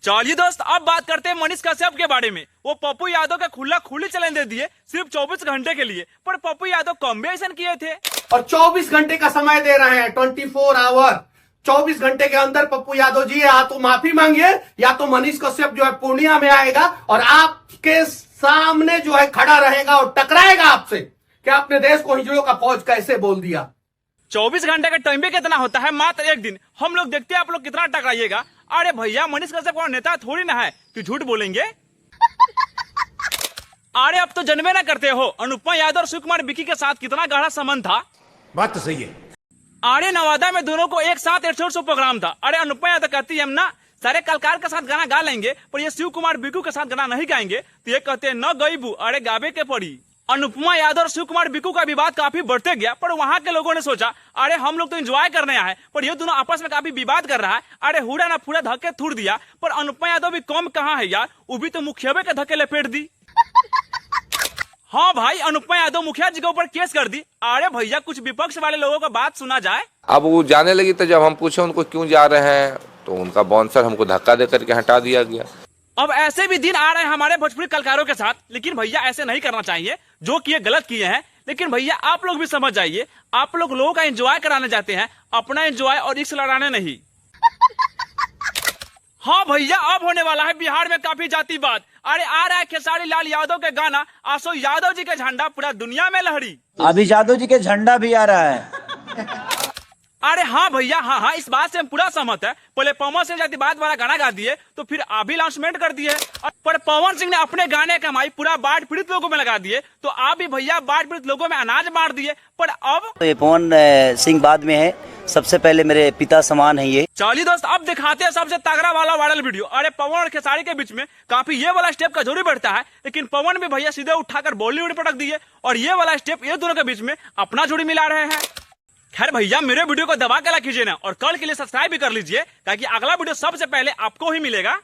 चलिए दोस्त, अब बात करते हैं मनीष कश्यप के बारे में। वो पप्पू यादव का खुला खुली चैलेंज दे दिए सिर्फ 24 घंटे के लिए, पर पप्पू यादव कम भी ऐसा किए थे और 24 घंटे का समय दे रहे हैं, 24 आवर। 24 घंटे के अंदर पप्पू यादव जी या तो माफी मांगिए या तो मनीष कश्यप जो है पूर्णिया में आएगा और आपके सामने जो है खड़ा रहेगा और टकराएगा आपसे कि आपने देश को हिजड़ों का फौज कैसे बोल दिया। 24 घंटे का टाइम भी कितना होता है, मात्र एक दिन। हम लोग देखते हैं आप लोग कितना टकराइएगा। अरे भैया, मनीष कश्यप को नेता थोड़ी ना है कि झूठ बोलेंगे। अरे अब तो जन्मे ना करते हो, अनुपमा यादव और शिव कुमार बिकी के साथ कितना गाढ़ा संबंध था। बात तो सही है। अरे नवादा में दोनों को एक साथ एपिसोड शो प्रोग्राम था। अरे अनुपमा यादव कहती है हम ना सारे कलाकार के साथ गाना गा लेंगे, पर ये शिव कुमार बिकू के साथ गाना नहीं गाएंगे। तो ये कहते हैं न गईबू, अरे गावे के पड़ी। अनुपमा यादव और शिव कुमार बिकू का विवाद काफी बढ़ते गया, पर वहां के लोगों ने सोचा अरे हम लोग तो एंजॉय करने आए, पर ये दोनों आपस में काफी विवाद कर रहा है। अरे हुड़ा ना फूड़ा धक्के थूड़ दिया, पर अनुपमा यादव भी कम कहाँ है यार, वो भी तो मुखिया के धक्के लपेट दी। हाँ भाई, अनुपमा यादव मुखिया जी के ऊपर केस कर दी। अरे भैया, कुछ विपक्ष वाले लोगों का बात सुना जाए। अब वो जाने लगी तो जब हम पूछे उनको क्यों जा रहे हैं, तो उनका बाउंसर हमको धक्का दे करके हटा दिया गया। अब ऐसे भी दिन आ रहे हैं हमारे भोजपुरी कलाकारों के साथ, लेकिन भैया ऐसे नहीं करना चाहिए। जो किए गलत किए हैं, लेकिन भैया आप लोग भी समझ जाइए, आप लोगों का एंजॉय कराने जाते हैं, अपना एंजॉय और इश्क लड़ाने नहीं। हाँ भैया, अब होने वाला है बिहार में काफी जातिवाद। अरे आ रहा है खेसारी लाल यादव के गाना आसो यादव जी का झंडा पूरा दुनिया में लहरी। अभी यादव जी के झंडा भी आ रहा है। अरे हाँ भैया, हाँ, इस बात से हम पूरा सहमत है। पहले पवन सिंह जातिवाद वाला गाना गा दिए, तो फिर अभी अनाउंसमेंट कर दिए, पर पवन सिंह ने अपने गाने कमाई पूरा बाढ़ पीड़ित लोगों में लगा दिए, तो आप भी भैया बाढ़ पीड़ित लोगों में अनाज बांट दिए। पर अब तो ये पवन सिंह बाद में है, सबसे पहले मेरे पिता समान है ये। चलिए दोस्त, अब दिखाते हैं सबसे तगड़ा वाला वायरल वीडियो। अरे पवन और खेसारी के बीच में काफी ये वाला स्टेप का जरूरी बढ़ता है, लेकिन पवन भी भैया सीधे उठाकर बॉलीवुड पटक दिए, और ये वाला स्टेप ये दोनों के बीच में अपना जोड़ी मिला रहे हैं। खैर भैया, मेरे वीडियो को दबा के ला कीजिए ना, और कल के लिए सब्सक्राइब भी कर लीजिए, ताकि अगला वीडियो सबसे पहले आपको ही मिलेगा।